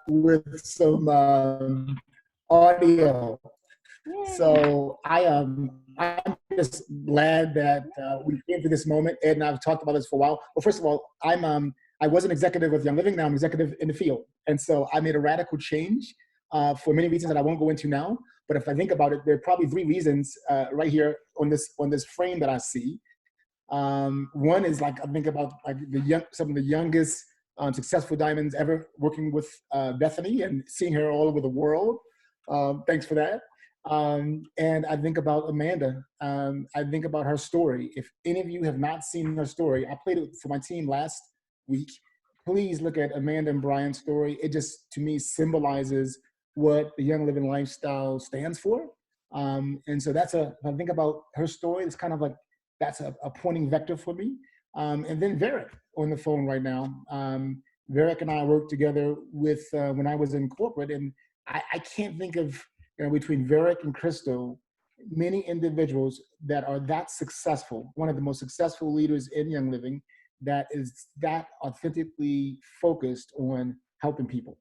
with some audio. So I'm just glad that we came to this moment. Ed and I've talked about this for a while. Well, first of all, I was an executive with Young Living. Now I'm executive in the field, and so I made a radical change for many reasons that I won't go into now. But if I think about it, there are probably three reasons right here on this frame that I see. One is like I think about like some of the youngest successful diamonds ever working with Bethany and seeing her all over the world. Thanks for that. And I think about Amanda. I think about her story. If any of you have not seen her story, I played it for my team last week. Please look at Amanda and Brian's story. It just, to me, symbolizes what the Young Living lifestyle stands for. And so if I think about her story, it's kind of like, that's a pointing vector for me. And then Varick on the phone right now. Varick and I worked together with when I was in corporate, and I can't think of, between Varick and Crystal, many individuals that are that successful, one of the most successful leaders in Young Living, that is that authentically focused on helping people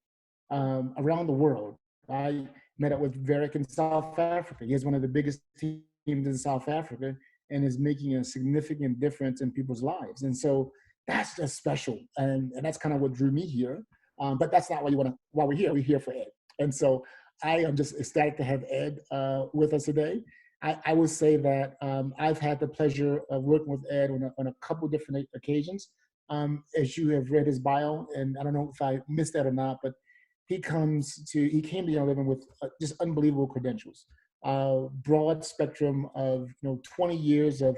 around the world. I met up with Varick in South Africa. He has one of the biggest teams in South Africa and is making a significant difference in people's lives. And so that's just special. And that's kind of what drew me here. But that's not why we're here. We're here for Ed. And so I am just ecstatic to have Ed with us today. I will say that I've had the pleasure of working with Ed on a couple different occasions. As you have read his bio, and I don't know if I missed that or not, but he came to Young Living with just unbelievable credentials, broad spectrum of 20 years of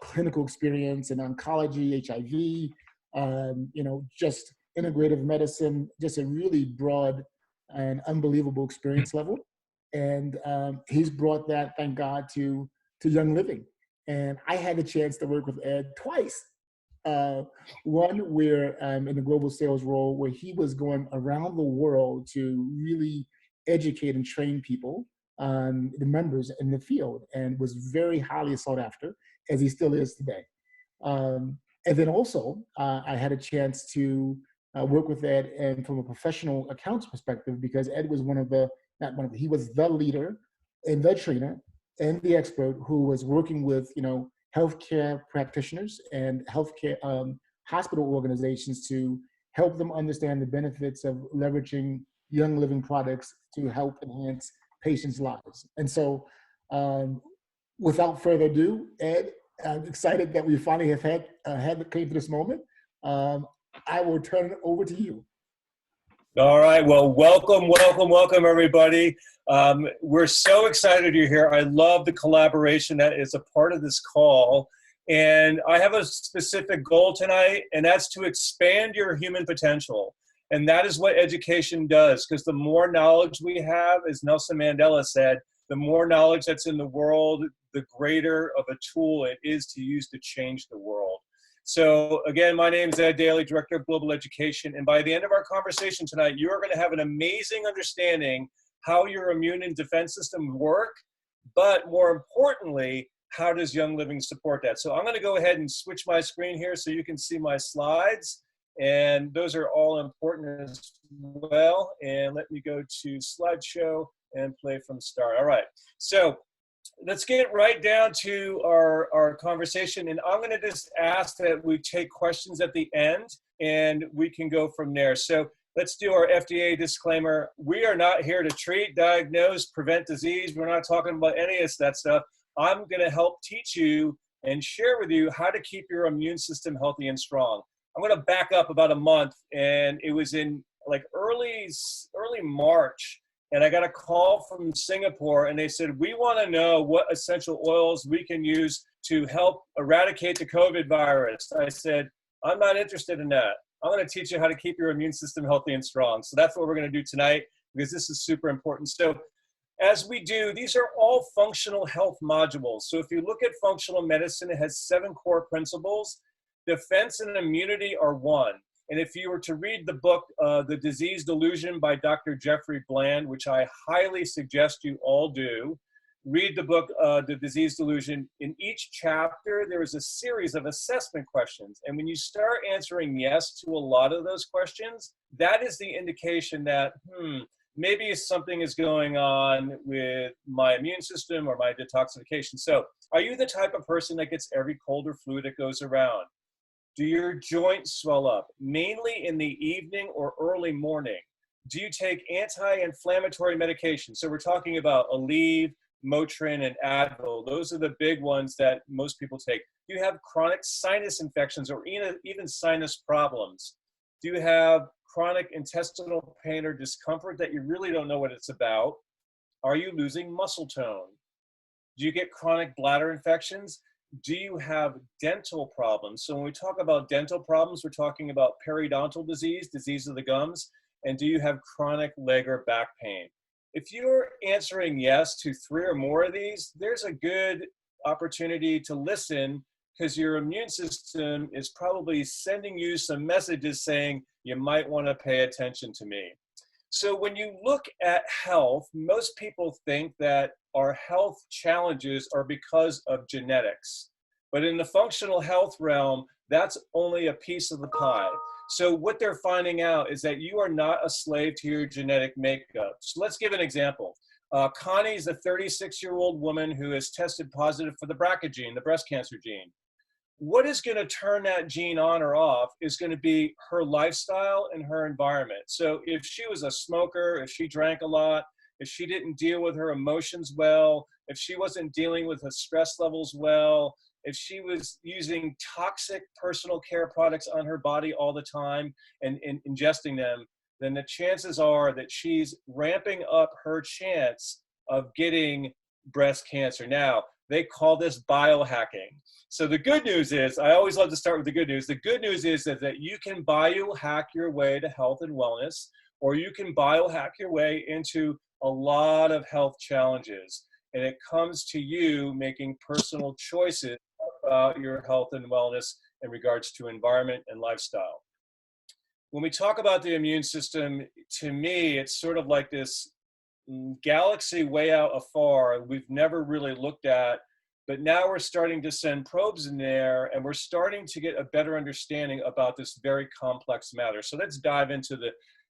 clinical experience in oncology, HIV, just integrative medicine, just a really broad and unbelievable experience level. And he's brought that, thank God, to Young Living. And I had the chance to work with Ed twice. One where in the global sales role, where he was going around the world to really educate and train people, the members in the field, and was very highly sought after, as he still is today. And then also, I had a chance to work with Ed, and from a professional accounts perspective, because Ed was he was the leader and the trainer and the expert who was working with, healthcare practitioners and healthcare hospital organizations to help them understand the benefits of leveraging Young Living products to help enhance patients' lives. And so without further ado, Ed, I'm excited that we finally have came to this moment. I will turn it over to you. All right. Well, welcome, everybody. We're so excited you're here. I love the collaboration that is a part of this call. And I have a specific goal tonight, and that's to expand your human potential. And that is what education does, because the more knowledge we have, as Nelson Mandela said, the more knowledge that's in the world, the greater of a tool it is to use to change the world. So again, my name is Ed Dailey, Director of Global Education. And by the end of our conversation tonight, you are going to have an amazing understanding how your immune and defense system work, but more importantly, how does Young Living support that? So I'm going to go ahead and switch my screen here so you can see my slides. And those are all important as well. And let me go to slideshow and play from start. All right. So let's get right down to our conversation. And I'm going to just ask that we take questions at the end and we can go from there. So let's do our FDA disclaimer. We are not here to treat, diagnose, prevent disease. We're not talking about any of that stuff. I'm going to help teach you and share with you how to keep your immune system healthy and strong. I'm going to back up about a month, and it was in like early March. And I got a call from Singapore, and they said, we want to know what essential oils we can use to help eradicate the COVID virus. I said, I'm not interested in that. I'm going to teach you how to keep your immune system healthy and strong. So that's what we're going to do tonight, because this is super important. So as we do, these are all functional health modules. So if you look at functional medicine, it has 7 core principles. Defense and immunity are one. And if you were to read the book, The Disease Delusion by Dr. Jeffrey Bland, which I highly suggest you all do, read the book, The Disease Delusion. In each chapter, there is a series of assessment questions. And when you start answering yes to a lot of those questions, that is the indication that, maybe something is going on with my immune system or my detoxification. So are you the type of person that gets every cold or flu that goes around? Do your joints swell up, mainly in the evening or early morning? Do you take anti-inflammatory medication? So we're talking about Aleve, Motrin, and Advil. Those are the big ones that most people take. Do you have chronic sinus infections or even sinus problems? Do you have chronic intestinal pain or discomfort that you really don't know what it's about? Are you losing muscle tone? Do you get chronic bladder infections? Do you have dental problems? So when we talk about dental problems, we're talking about periodontal disease, disease of the gums, and do you have chronic leg or back pain? If you're answering yes to 3 or more of these, there's a good opportunity to listen, because your immune system is probably sending you some messages saying you might want to pay attention to me. So when you look at health, most people think that our health challenges are because of genetics. But in the functional health realm, that's only a piece of the pie. So what they're finding out is that you are not a slave to your genetic makeup. So let's give an example. Connie is a 36-year-old woman who has tested positive for the BRCA gene, the breast cancer gene. What is going to turn that gene on or off is going to be her lifestyle and her environment. So if she was a smoker, if she drank a lot, if she didn't deal with her emotions well, if she wasn't dealing with her stress levels well, if she was using toxic personal care products on her body all the time and ingesting them, then the chances are that she's ramping up her chance of getting breast cancer. Now, they call this biohacking. So the good news is, I always love to start with the good news. The good news is that you can biohack your way to health and wellness, or you can biohack your way into a lot of health challenges. And it comes to you making personal choices about your health and wellness in regards to environment and lifestyle. When we talk about the immune system, to me, it's sort of like this galaxy way out afar we've never really looked at, but now we're starting to send probes in there, and we're starting to get a better understanding about this very complex matter. So let's dive into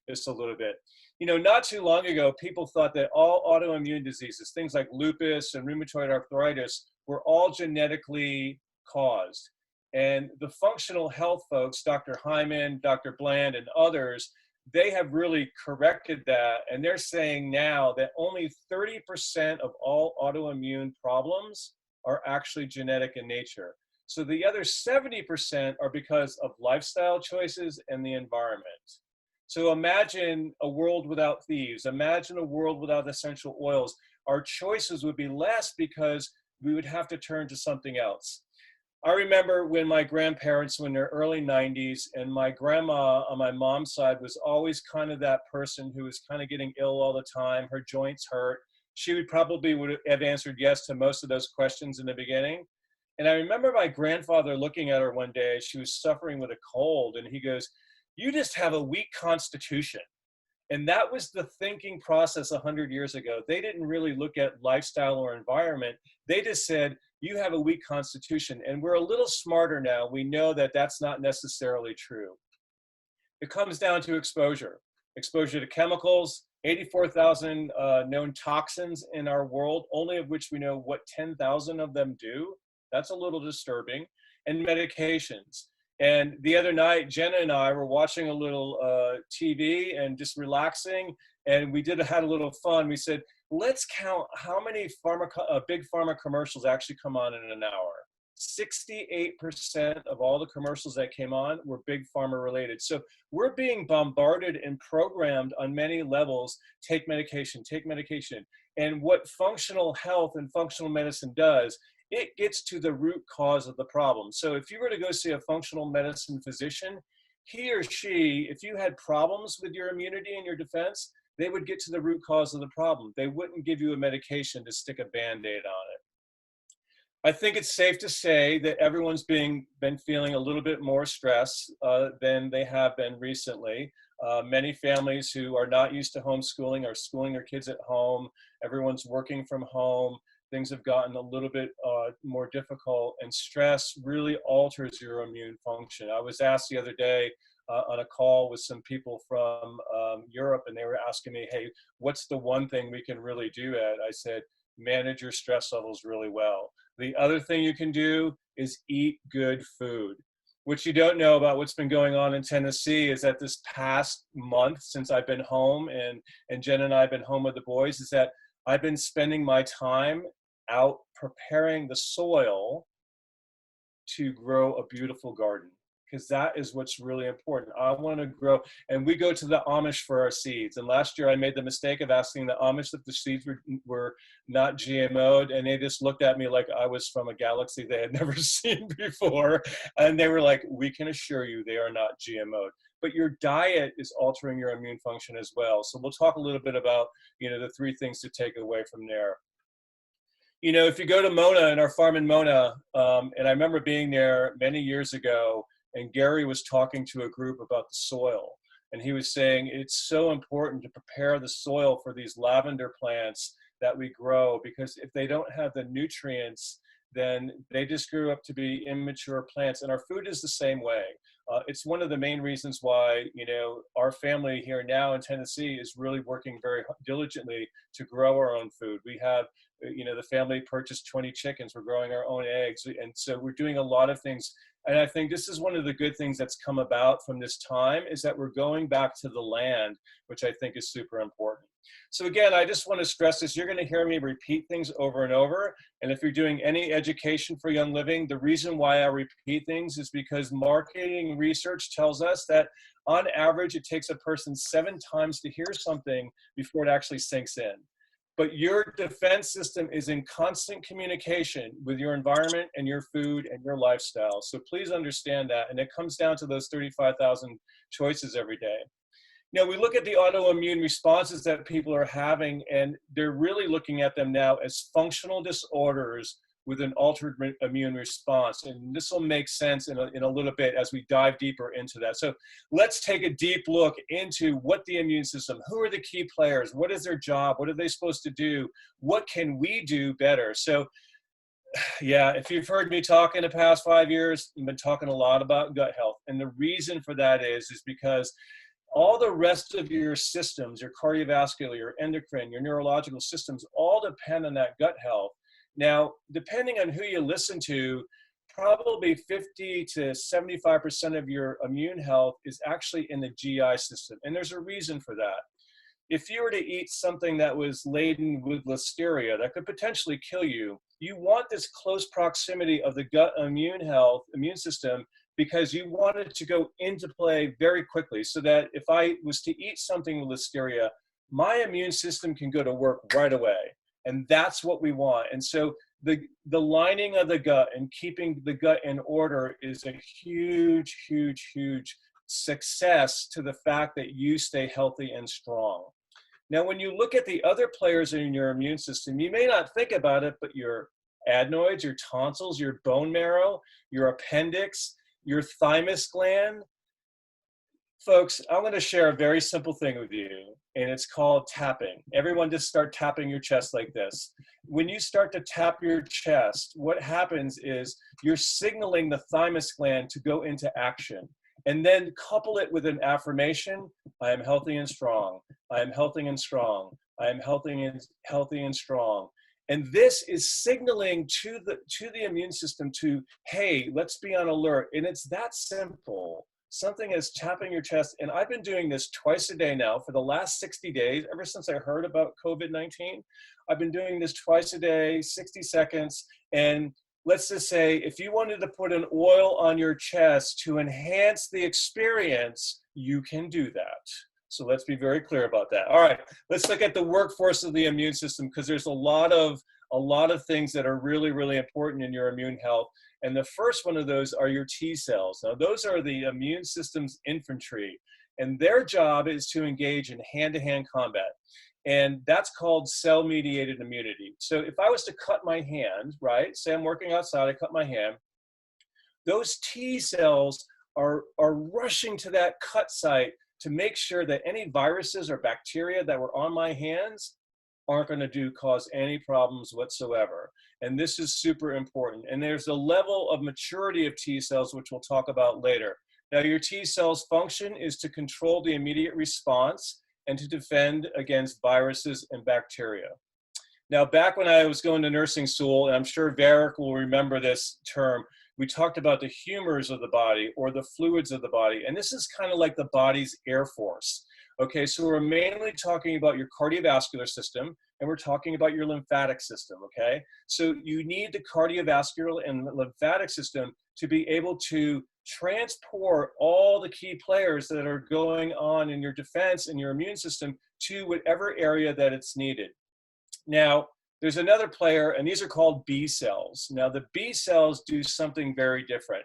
this a little bit. You know, not too long ago, people thought that all autoimmune diseases, things like lupus and rheumatoid arthritis, were all genetically caused. And the functional health folks, Dr. Hyman, Dr. Bland, and others, they have really corrected that. And they're saying now that only 30% of all autoimmune problems are actually genetic in nature. So the other 70% are because of lifestyle choices and the environment. So imagine a world without thieves. Imagine a world without essential oils. Our choices would be less because we would have to turn to something else. I remember when my grandparents were in their early 90s, and my grandma on my mom's side was always kind of that person who was kind of getting ill all the time. Her joints hurt. She would have answered yes to most of those questions in the beginning. And I remember my grandfather looking at her one day. She was suffering with a cold, and he goes, "You just have a weak constitution." And that was the thinking process 100 years ago. They didn't really look at lifestyle or environment. They just said, you have a weak constitution. And we're a little smarter now. We know that that's not necessarily true. It comes down to exposure. Exposure to chemicals, 84,000 known toxins in our world, only of which we know what 10,000 of them do. That's a little disturbing. And medications. And the other night, Jenna and I were watching a little TV and just relaxing, and we had a little fun. We said, let's count how many big pharma commercials actually come on in an hour. 68% of all the commercials that came on were big pharma related. So we're being bombarded and programmed on many levels, take medication, take medication. And what functional health and functional medicine does, it gets to the root cause of the problem. So if you were to go see a functional medicine physician, he or she, if you had problems with your immunity and your defense, they would get to the root cause of the problem. They wouldn't give you a medication to stick a Band-Aid on it. I think it's safe to say that everyone's been feeling a little bit more stress than they have been recently. Many families who are not used to homeschooling are schooling their kids at home. Everyone's working from home. things have gotten a little bit more difficult, and stress really alters your immune function. I was asked the other day on a call with some people from Europe, and they were asking me, hey, what's the one thing we can really do at? I said, manage your stress levels really well. The other thing you can do is eat good food. What you don't know about what's been going on in Tennessee is that this past month, since I've been home and Jen and I have been home with the boys, is that I've been spending my time out preparing the soil to grow a beautiful garden, because that is what's really important. I want to grow, and we go to the Amish for our seeds. And last year I made the mistake of asking the Amish if the seeds were not GMO'd, and they just looked at me like I was from a galaxy they had never seen before. And they were like, we can assure you they are not GMO'd. But your diet is altering your immune function as well. So we'll talk a little bit about, the 3 things to take away from there. If you go to Mona, in our farm in Mona, and I remember being there many years ago, and Gary was talking to a group about the soil. And he was saying it's so important to prepare the soil for these lavender plants that we grow, because if they don't have the nutrients, then they just grew up to be immature plants. And our food is the same way. It's one of the main reasons why, our family here now in Tennessee is really working very diligently to grow our own food. We have, the family purchased 20 chickens. We're growing our own eggs. And so we're doing a lot of things. And I think this is one of the good things that's come about from this time, is that we're going back to the land, which I think is super important. So again, I just want to stress this. You're going to hear me repeat things over and over. And if you're doing any education for Young Living, the reason why I repeat things is because marketing research tells us that on average, it takes a person 7 times to hear something before it actually sinks in. But your defense system is in constant communication with your environment and your food and your lifestyle. So please understand that. And it comes down to those 35,000 choices every day. Now, we look at the autoimmune responses that people are having, and they're really looking at them now as functional disorders with an altered immune response. And this will make sense in a little bit as we dive deeper into that. So let's take a deep look into what the immune system, who are the key players, what is their job, what are they supposed to do, what can we do better? So yeah, if you've heard me talk in the past 5 years, I've been talking a lot about gut health. And the reason for that is because all the rest of your systems, your cardiovascular, your endocrine, your neurological systems, all depend on that gut health. Now, depending on who you listen to, probably 50 to 75% of your immune health is actually in the GI system. And there's a reason for that. If you were to eat something that was laden with listeria that could potentially kill you, you want this close proximity of the gut immune system, because you want it to go into play very quickly, so that if I was to eat something with listeria, my immune system can go to work right away. And that's what we want. And so the lining of the gut and keeping the gut in order is a huge, huge, huge success to the fact that you stay healthy and strong. Now, when you look at the other players in your immune system, you may not think about it, but your adenoids, your tonsils, your bone marrow, your appendix, your thymus gland. Folks, I'm going to share a very simple thing with you, and it's called tapping. Everyone just start tapping your chest like this. When you start to tap your chest, what happens is you're signaling the thymus gland to go into action. And then couple it with an affirmation: I am healthy and strong. I am healthy and strong. I am healthy and strong. And this is signaling to the immune system to, hey, let's be on alert. And it's that simple. Something as tapping your chest. And I've been doing this twice a day now for the last 60 days, ever since I heard about COVID-19. I've been doing this twice a day, 60 seconds. And let's just say, if you wanted to put an oil on your chest to enhance the experience, you can do that. So let's be very clear about that. All right, let's look at the workforce of the immune system, because there's a lot of things that are really, really important in your immune health. And the first one of those are your T cells. Now, those are the immune system's infantry, and their job is to engage in hand-to-hand combat. And that's called cell-mediated immunity. So if I was to cut my hand, right, say I'm working outside, I cut my hand, those T cells are rushing to that cut site to make sure that any viruses or bacteria that were on my hands aren't going to cause any problems whatsoever. And this is super important. And there's a level of maturity of T cells, which we'll talk about later. Now, your T cells' function is to control the immediate response and to defend against viruses and bacteria. Now, back when I was going to nursing school, and I'm sure Varick will remember this term, we talked about the humors of the body or the fluids of the body. And this is kind of like the body's Air Force. Okay, so we're mainly talking about your cardiovascular system, and we're talking about your lymphatic system, okay? So you need the cardiovascular and lymphatic system to be able to transport all the key players that are going on in your defense and your immune system to whatever area that it's needed. Now, there's another player, and these are called B cells. Now, the B cells do something very different.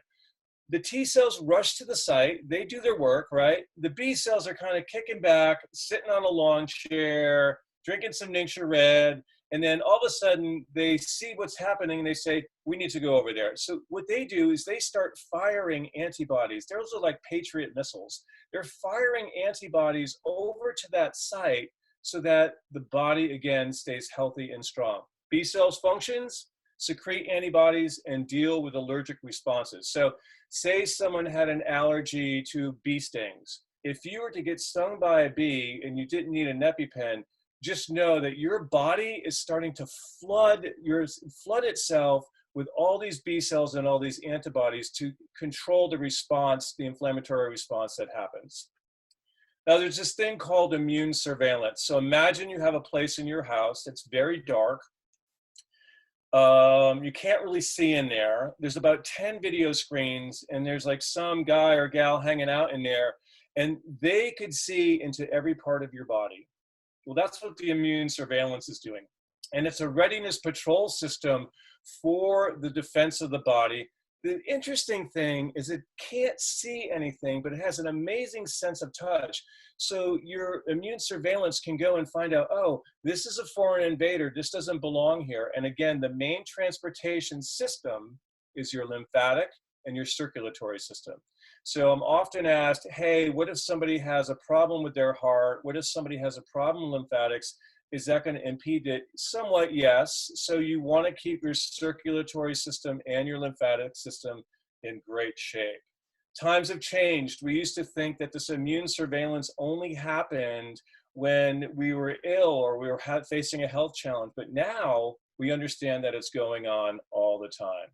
The T cells rush to the site, they do their work, right? The B cells are kind of kicking back, sitting on a lawn chair, drinking some Ningxia Red, and then all of a sudden they see what's happening and they say, we need to go over there. So what they do is they start firing antibodies. Those are like Patriot missiles. They're firing antibodies over to that site so that the body, again, stays healthy and strong. B cells functions, secrete antibodies, and deal with allergic responses. So say someone had an allergy to bee stings. If you were to get stung by a bee and you didn't need an EpiPen, just know that your body is starting to flood itself with all these B cells and all these antibodies to control the response, the inflammatory response that happens. Now, there's this thing called immune surveillance. So imagine you have a place in your house that's very dark. You can't really see in there. There's about 10 video screens, and there's like some guy or gal hanging out in there, and they could see into every part of your body. Well, that's what the immune surveillance is doing. And it's a readiness patrol system for the defense of the body. The interesting thing is it can't see anything, but it has an amazing sense of touch. So your immune surveillance can go and find out, oh, this is a foreign invader. This doesn't belong here. And again, the main transportation system is your lymphatic and your circulatory system. So I'm often asked, hey, what if somebody has a problem with their heart? What if somebody has a problem with lymphatics? Is that going to impede it? Somewhat, yes. So you want to keep your circulatory system and your lymphatic system in great shape. Times have changed. We used to think that this immune surveillance only happened when we were ill or we were facing a health challenge. But now we understand that it's going on all the time.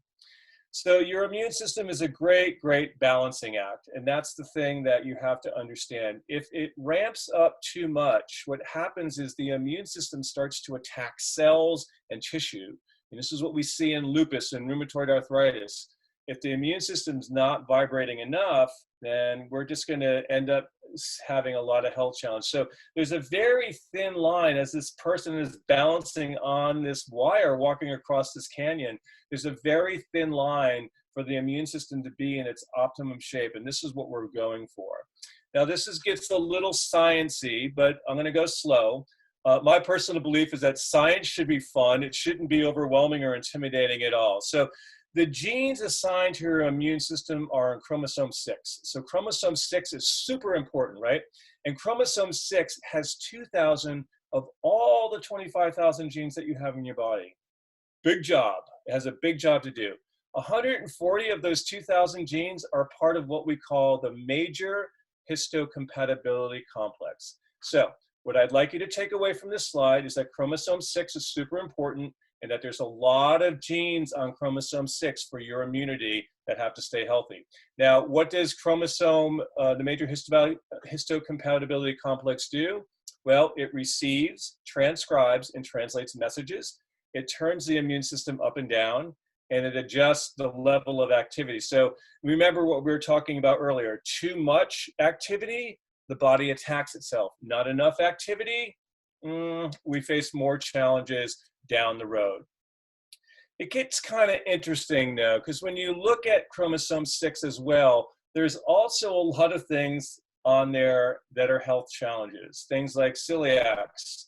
So your immune system is a great, great balancing act. And that's the thing that you have to understand. If it ramps up too much, what happens is the immune system starts to attack cells and tissue. And this is what we see in lupus and rheumatoid arthritis. If the immune system's not vibrating enough, then we're just going to end up having a lot of health challenges. So there's a very thin line as this person is balancing on this wire, walking across this canyon. There's a very thin line for the immune system to be in its optimum shape, and this is what we're going for. Now, gets a little sciencey, but I'm going to go slow. My personal belief is that science should be fun. It shouldn't be overwhelming or intimidating at all. So the genes assigned to your immune system are in chromosome 6. So chromosome 6 is super important, right? And chromosome 6 has 2,000 of all the 25,000 genes that you have in your body. Big job. It has a big job to do. 140 of those 2,000 genes are part of what we call the major histocompatibility complex. So what I'd like you to take away from this slide is that chromosome 6 is super important, and that there's a lot of genes on chromosome 6 for your immunity that have to stay healthy. Now, what does the major histocompatibility complex do? Well, it receives, transcribes, and translates messages. It turns the immune system up and down, and it adjusts the level of activity. So remember what we were talking about earlier. Too much activity, the body attacks itself. Not enough activity, we face more challenges down the road. It gets kind of interesting though, because when you look at chromosome 6 as well, there's also a lot of things on there that are health challenges. Things like celiacs,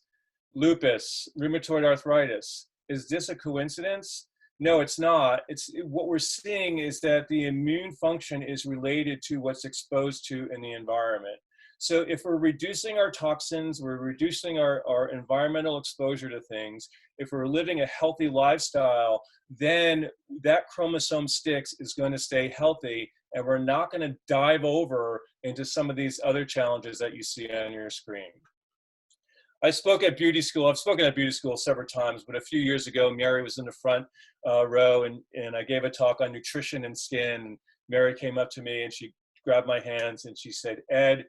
lupus, rheumatoid arthritis. Is this a coincidence? No, it's not. What we're seeing is that the immune function is related to what's exposed to in the environment. So if we're reducing our toxins, we're reducing our environmental exposure to things, if we're living a healthy lifestyle, then that chromosome 6 is going to stay healthy, and we're not going to dive over into some of these other challenges that you see on your screen. I spoke at beauty school. I've spoken at beauty school several times, but a few years ago, Mary was in the front row, and I gave a talk on nutrition and skin. And Mary came up to me and she grabbed my hands and she said, "Ed,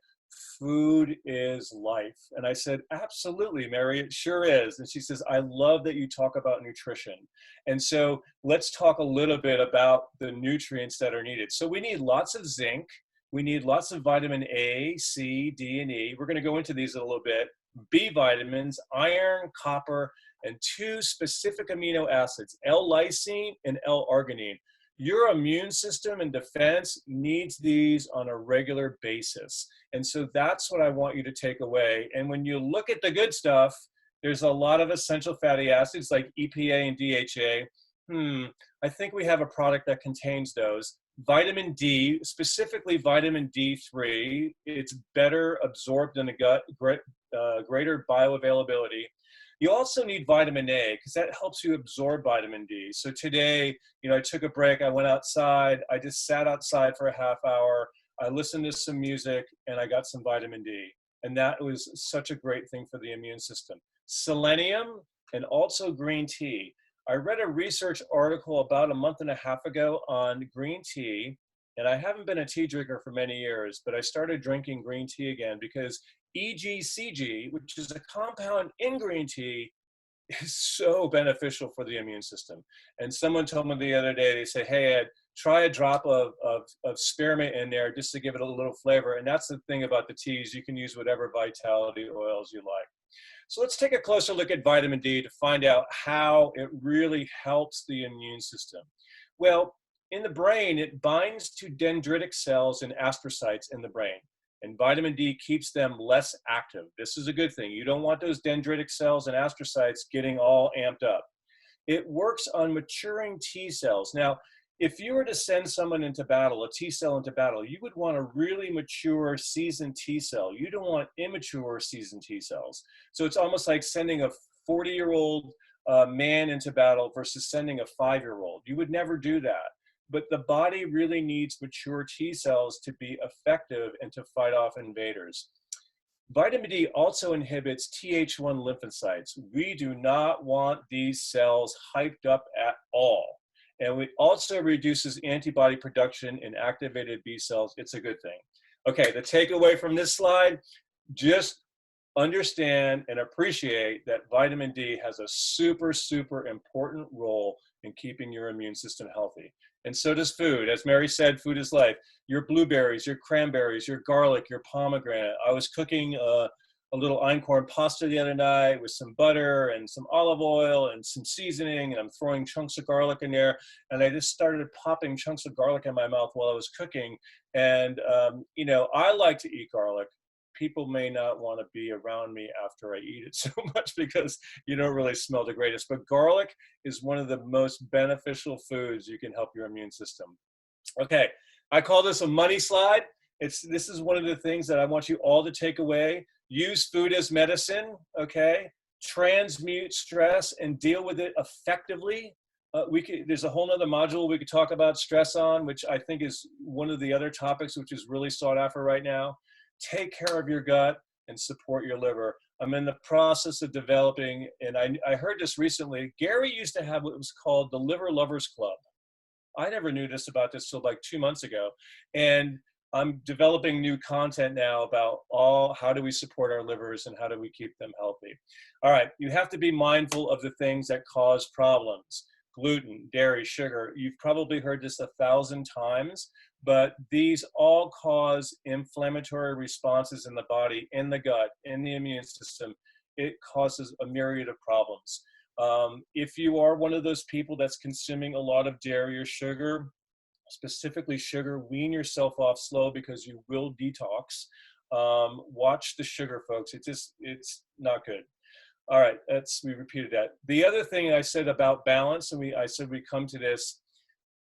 food is life." And I said, "Absolutely, Mary, it sure is." And she says, "I love that you talk about nutrition." And so let's talk a little bit about the nutrients that are needed. So we need lots of zinc. We need lots of vitamin A, C, D, and E. We're going to go into these a little bit. B vitamins, iron, copper, and 2 specific amino acids, L-lysine and L-arginine. Your immune system and defense needs these on a regular basis. And so that's what I want you to take away. And when you look at the good stuff, there's a lot of essential fatty acids like EPA and DHA. I think we have a product that contains those. Vitamin D, specifically vitamin D3, it's better absorbed in the gut, greater bioavailability. You also need vitamin A because that helps you absorb vitamin D. So today, I took a break, I went outside, I just sat outside for a half hour, I listened to some music, and I got some vitamin D. And that was such a great thing for the immune system. Selenium and also green tea. I read a research article about a month and a half ago on green tea, and I haven't been a tea drinker for many years, but I started drinking green tea again because EGCG, which is a compound in green tea, is so beneficial for the immune system. And someone told me the other day, they said, "Hey, Ed, try a drop of spearmint in there just to give it a little flavor." And that's the thing about the teas. You can use whatever vitality oils you like. So let's take a closer look at vitamin D to find out how it really helps the immune system. Well, in the brain, it binds to dendritic cells and astrocytes in the brain. And vitamin D keeps them less active. This is a good thing. You don't want those dendritic cells and astrocytes getting all amped up. It works on maturing T cells. Now, if you were to send someone into battle, a T cell into battle, you would want a really mature, seasoned T cell. You don't want immature, seasoned T cells. So it's almost like sending a 40-year-old man into battle versus sending a 5-year-old. You would never do that. But the body really needs mature T cells to be effective and to fight off invaders. Vitamin D also inhibits Th1 lymphocytes. We do not want these cells hyped up at all. And it also reduces antibody production in activated B cells. It's a good thing. Okay, the takeaway from this slide, just understand and appreciate that vitamin D has a super, super important role in keeping your immune system healthy. And so does food. As Mary said, food is life. Your blueberries, your cranberries, your garlic, your pomegranate. I was cooking a little einkorn pasta the other night with some butter and some olive oil and some seasoning, and I'm throwing chunks of garlic in there. And I just started popping chunks of garlic in my mouth while I was cooking. And, I like to eat garlic. People may not want to be around me after I eat it so much because you don't really smell the greatest. But garlic is one of the most beneficial foods you can help your immune system. Okay, I call this a money slide. This is one of the things that I want you all to take away. Use food as medicine, okay? Transmute stress and deal with it effectively. There's a whole nother module we could talk about stress on, which I think is one of the other topics which is really sought after right now. Take care of your gut and support your liver. I'm in the process of developing, and I heard this recently, Gary used to have what was called the Liver Lovers Club. I never knew about this till like 2 months ago. And I'm developing new content now about how do we support our livers and how do we keep them healthy. All right, you have to be mindful of the things that cause problems. Gluten, dairy, sugar. You've probably heard this 1,000 times, but these all cause inflammatory responses in the body, in the gut, in the immune system. It causes a myriad of problems. If you are one of those people that's consuming a lot of dairy or sugar, specifically sugar, wean yourself off slow because you will detox. Watch the sugar, folks. It's not good. All right, we repeated that. The other thing I said about balance, and I said we come to this,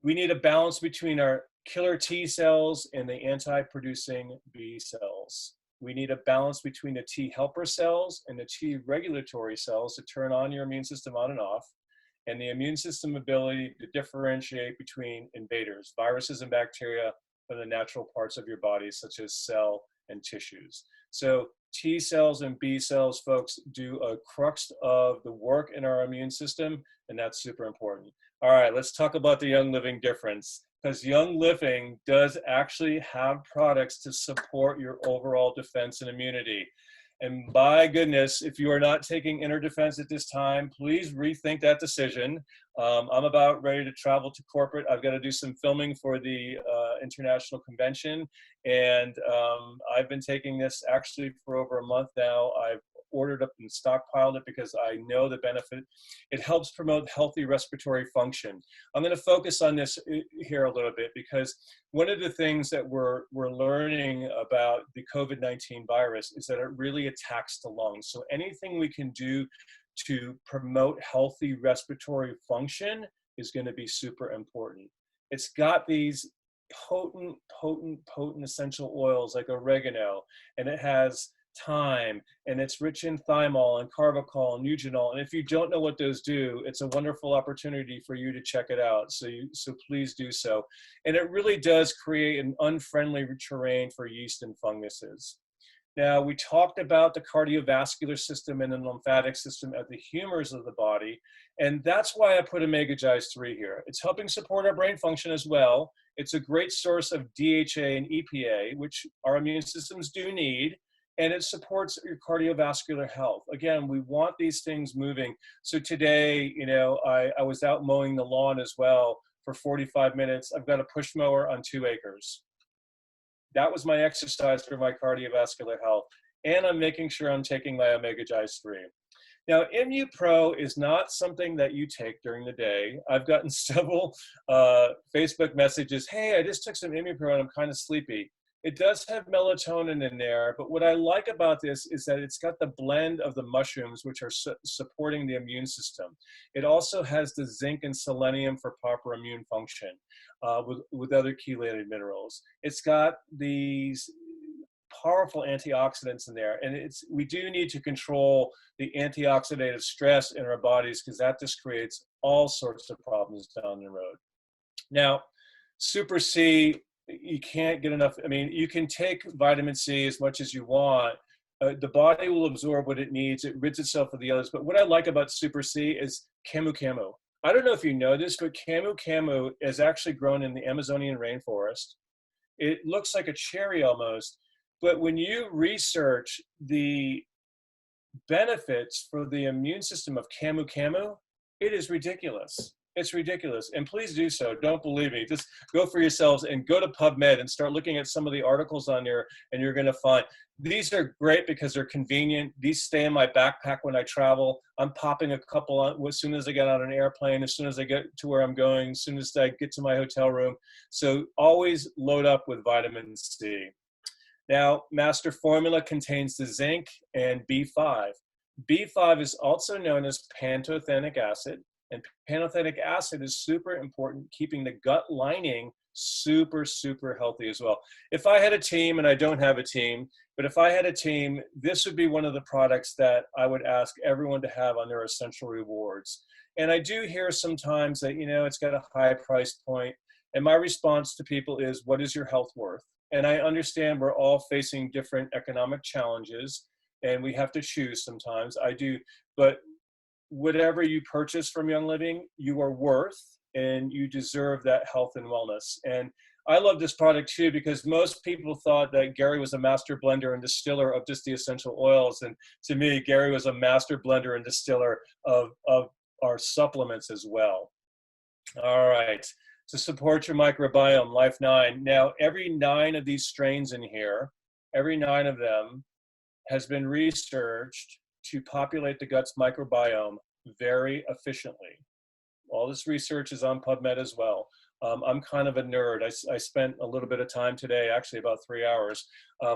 we need a balance between our killer T cells and the anti-producing B cells. We need a balance between the T helper cells and the T regulatory cells to turn on your immune system on and off, and the immune system ability to differentiate between invaders, viruses and bacteria, from the natural parts of your body, such as cell and tissues. So T cells and B cells, folks, do a crux of the work in our immune system, and that's super important. All right, let's talk about the Young Living difference, because Young Living does actually have products to support your overall defense and immunity. And by goodness, if you are not taking inner defense at this time, please rethink that decision. I'm about ready to travel to corporate. I've got to do some filming for the international convention. And I've been taking this actually for over a month now. I've ordered up and stockpiled it because I know the benefit. It helps promote healthy respiratory function. I'm going to focus on this here a little bit because one of the things that we're learning about the COVID-19 virus is that it really attacks the lungs. So anything we can do to promote healthy respiratory function is going to be super important. It's got these potent essential oils like oregano, and it has thyme, and it's rich in thymol and carbachol and eugenol. And if you don't know what those do, it's a wonderful opportunity for you to check it out. So please do so. And it really does create an unfriendly terrain for yeast and funguses. Now, we talked about the cardiovascular system and the lymphatic system as the humors of the body, and that's why I put Omega-Gize 3 here. It's helping support our brain function as well. It's a great source of DHA and EPA, which our immune systems do need, and it supports your cardiovascular health. Again, we want these things moving. So today, you know, I was out mowing the lawn as well for 45 minutes. I've got a push mower on 2 acres. That was my exercise for my cardiovascular health. And I'm making sure I'm taking my Omega-Gize 3. Now, ImmuPro is not something that you take during the day. I've gotten several Facebook messages, hey, I just took some ImmuPro and I'm kind of sleepy. It does have melatonin in there, but what I like about this is that it's got the blend of the mushrooms, which are supporting the immune system. It also has the zinc and selenium for proper immune function with other chelated minerals. It's got these powerful antioxidants in there, and we do need to control the antioxidative stress in our bodies because that just creates all sorts of problems down the road. Now, Super C, you can't get enough. I mean, you can take vitamin C as much as you want. The body will absorb what it needs. It rids itself of the others. But what I like about Super C is camu camu. I don't know if you know this, but camu camu is actually grown in the Amazonian rainforest. It looks like a cherry almost. But when you research the benefits for the immune system of camu camu, it is ridiculous. It's ridiculous. And please do so. Don't believe me. Just go for yourselves and go to PubMed and start looking at some of the articles on there, and you're going to find these are great because they're convenient. These stay in my backpack when I travel. I'm popping a couple on as soon as I get on an airplane, as soon as I get to where I'm going, as soon as I get to my hotel room. So always load up with vitamin C. Now, Master Formula contains the zinc and B5. B5 is also known as pantothenic acid. And pantothenic acid is super important, keeping the gut lining super, super healthy as well. If I had a team, and I don't have a team, but if I had a team, this would be one of the products that I would ask everyone to have on their essential rewards. And I do hear sometimes that, you know, it's got a high price point. And my response to people is, what is your health worth? And I understand we're all facing different economic challenges, and we have to choose sometimes. I do, but whatever you purchase from Young Living, you are worth, and you deserve that health and wellness. And I love this product too, because most people thought that Gary was a master blender and distiller of just the essential oils. And to me, Gary was a master blender and distiller of our supplements as well. All right, to support your microbiome, Life 9. Now, every 9 of these strains in here, every 9 of them has been researched to populate the gut's microbiome very efficiently. All this research is on PubMed as well. I'm kind of a nerd. I spent a little bit of time today, actually about 3 hours,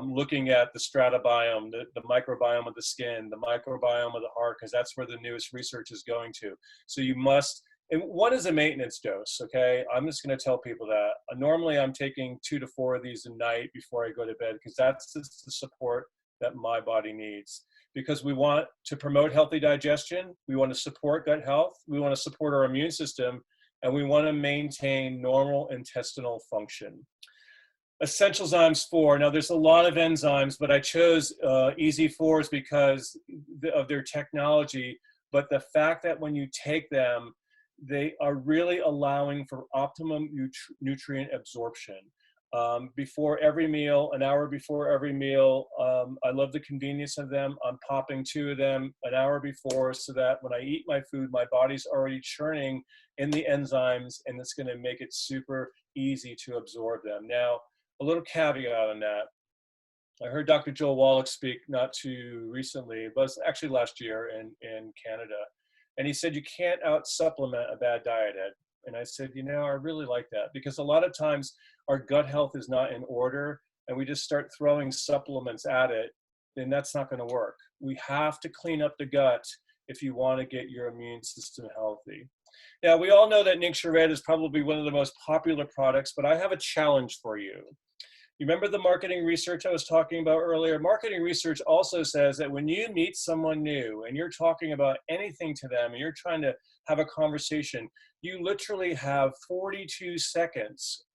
looking at the stratobiome, the microbiome of the skin, the microbiome of the heart, because that's where the newest research is going to. So you must And one is a maintenance dose, okay? I'm just gonna tell people that. Normally I'm taking 2 to 4 of these a night before I go to bed, because that's just the support that my body needs. Because we want to promote healthy digestion, we want to support gut health, we want to support our immune system, and we want to maintain normal intestinal function. Essential Enzymes 4. Now, there's a lot of enzymes, but I chose Easy 4s because of their technology. But the fact that when you take them, they are really allowing for optimum nutrient absorption. Before every meal, an hour before every meal, I love the convenience of them. I'm popping 2 of them an hour before so that when I eat my food, my body's already churning in the enzymes, and it's going to make it super easy to absorb them. Now, a little caveat on that. I heard Dr. Joel Wallach speak not too recently, but it's actually last year in Canada. And he said, you can't out supplement a bad diet, Ed. And I said, you know, I really like that, because a lot of times our gut health is not in order and we just start throwing supplements at it, then that's not going to work. We have to clean up the gut if you want to get your immune system healthy. Now, we all know that Ningxia Red is probably one of the most popular products, but I have a challenge for you. You remember the marketing research I was talking about earlier? Marketing research also says that when you meet someone new and you're talking about anything to them and you're trying to have a conversation, you literally have 42 seconds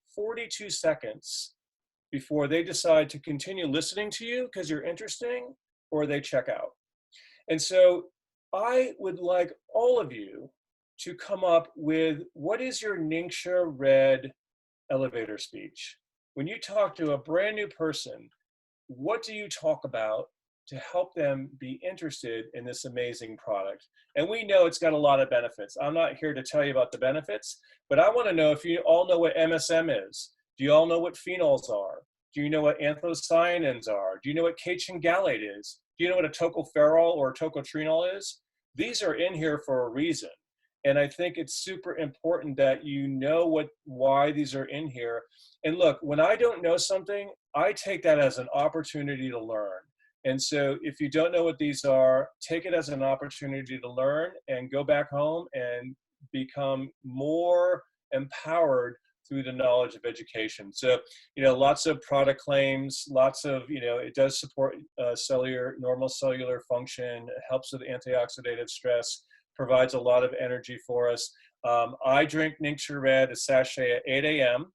before they decide to continue listening to you because you're interesting, or they check out. And so I would like all of you to come up with, what is your Ningxia Red elevator speech? When you talk to a brand new person, what do you talk about to help them be interested in this amazing product? And we know it's got a lot of benefits. I'm not here to tell you about the benefits, but I want to know if you all know what MSM is. Do you all know what phenols are? Do you know what anthocyanins are? Do you know what catechin gallate is? Do you know what a tocopherol or a tocotrienol is? These are in here for a reason. And I think it's super important that you know why these are in here. And look, when I don't know something, I take that as an opportunity to learn. And so if you don't know what these are, take it as an opportunity to learn and go back home and become more empowered through the knowledge of education. So, you know, lots of product claims, lots of, you know, it does support normal cellular function, it helps with antioxidative stress, provides a lot of energy for us. I drink Ningxia Red, a sachet at 8 a.m.,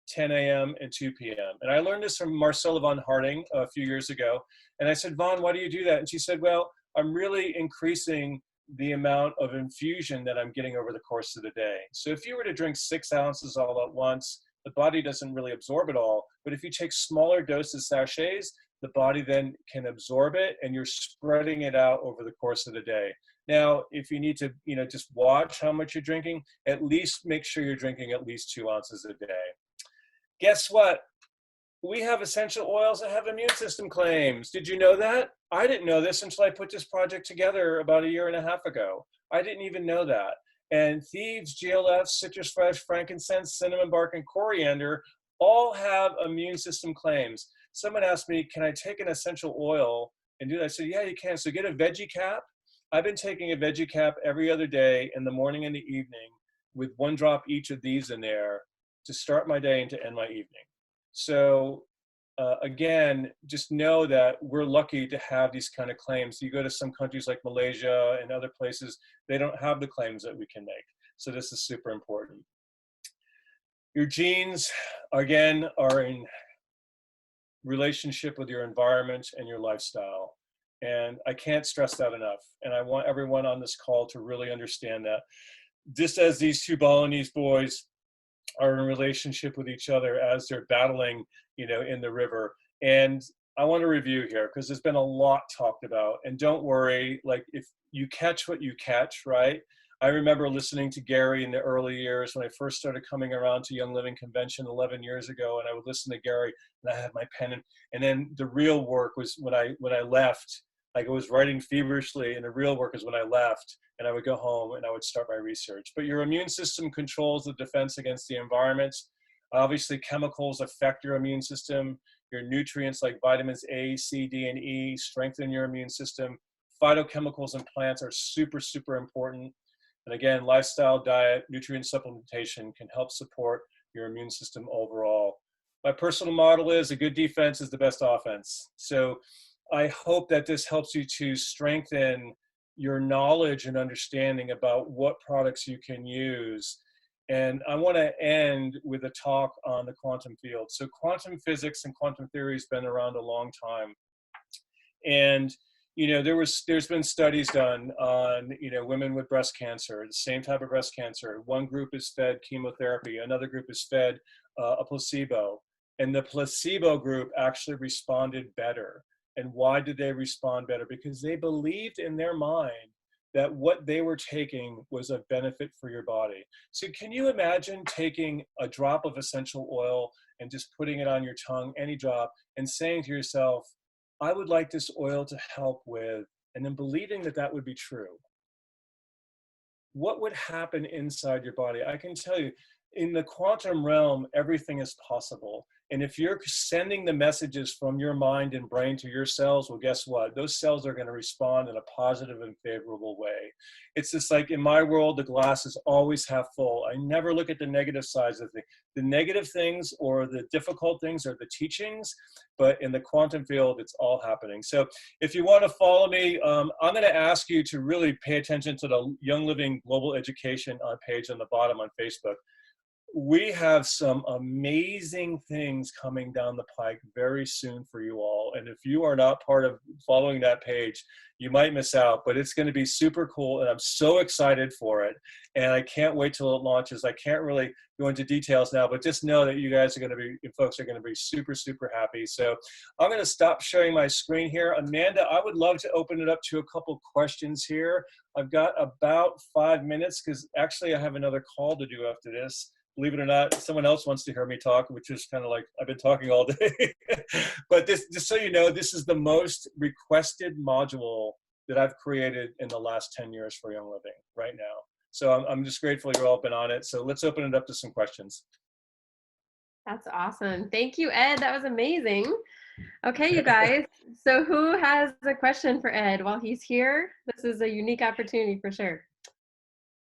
10 a.m., and 2 p.m. And I learned this from Marcella von Harding a few years ago. And I said, Von, why do you do that? And she said, well, I'm really increasing the amount of infusion that I'm getting over the course of the day. So if you were to drink 6 ounces all at once, the body doesn't really absorb it all. But if you take smaller doses, sachets, the body then can absorb it, and you're spreading it out over the course of the day. Now, if you need to, you know, just watch how much you're drinking, at least make sure you're drinking at least 2 ounces a day. Guess what? We have essential oils that have immune system claims. Did you know that? I didn't know this until I put this project together about 1.5 years ago. I didn't even know that. And thieves, GLF, citrus fresh, frankincense, cinnamon bark, and coriander all have immune system claims. Someone asked me, can I take an essential oil and do that? I said, yeah, you can. So get a veggie cap. I've been taking a veggie cap every other day in the morning and the evening with 1 drop each of these in there to start my day and to end my evening. So again, just know that we're lucky to have these kind of claims. You go to some countries like Malaysia and other places, they don't have the claims that we can make. So this is super important. Your genes, again, are in relationship with your environment and your lifestyle. And I can't stress that enough. And I want everyone on this call to really understand that. Just as these 2 Balinese boys are in relationship with each other as they're battling, you know, in the river. And I want to review here because there's been a lot talked about. And don't worry, like, if you catch what you catch, right? I remember listening to Gary in the early years when I first started coming around to Young Living Convention 11 years ago, and I would listen to Gary and I had my pen, and then the real work was when I left. Like, I was writing feverishly, and the real work is when I left, and I would go home and I would start my research. But your immune system controls the defense against the environment. Obviously, chemicals affect your immune system. Your nutrients like vitamins A, C, D, and E strengthen your immune system. Phytochemicals in plants are super, super important. And again, lifestyle, diet, nutrient supplementation can help support your immune system overall. My personal model is a good defense is the best offense. So I hope that this helps you to strengthen your knowledge and understanding about what products you can use. And I want to end with a talk on the quantum field. So quantum physics and quantum theory has been around a long time. And you know, there's been studies done on, you know, women with breast cancer, the same type of breast cancer. One group is fed chemotherapy, another group is fed a placebo, and the placebo group actually responded better. And why did they respond better? Because they believed in their mind that what they were taking was a benefit for your body. So can you imagine taking a drop of essential oil and just putting it on your tongue, any drop, and saying to yourself, I would like this oil to help with, and then believing that that would be true? What would happen inside your body? I can tell you, in the quantum realm, everything is possible. And if you're sending the messages from your mind and brain to your cells, well, guess what? Those cells are going to respond in a positive and favorable way. It's just like in my world, the glass is always half full. I never look at the negative sides of things. The negative things or the difficult things are the teachings, but in the quantum field, it's all happening. So if you want to follow me, I'm going to ask you to really pay attention to the Young Living Global Education page on the bottom on Facebook. We have some amazing things coming down the pike very soon for you all. And if you are not part of following that page, you might miss out, but it's going to be super cool. And I'm so excited for it. And I can't wait till it launches. I can't really go into details now, but just know that you guys are going to be, folks are going to be super, super happy. So I'm going to stop sharing my screen here. Amanda, I would love to open it up to a couple questions here. I've got about 5 minutes because actually I have another call to do after this. Believe it or not, someone else wants to hear me talk, which is kind of like I've been talking all day. But this, just so you know, this is the most requested module that I've created in the last 10 years for Young Living right now. So I'm just grateful you're all been on it. So let's open it up to some questions. That's awesome. Thank you, Ed. That was amazing. Okay, you guys. So who has a question for Ed while he's here? This is a unique opportunity for sure.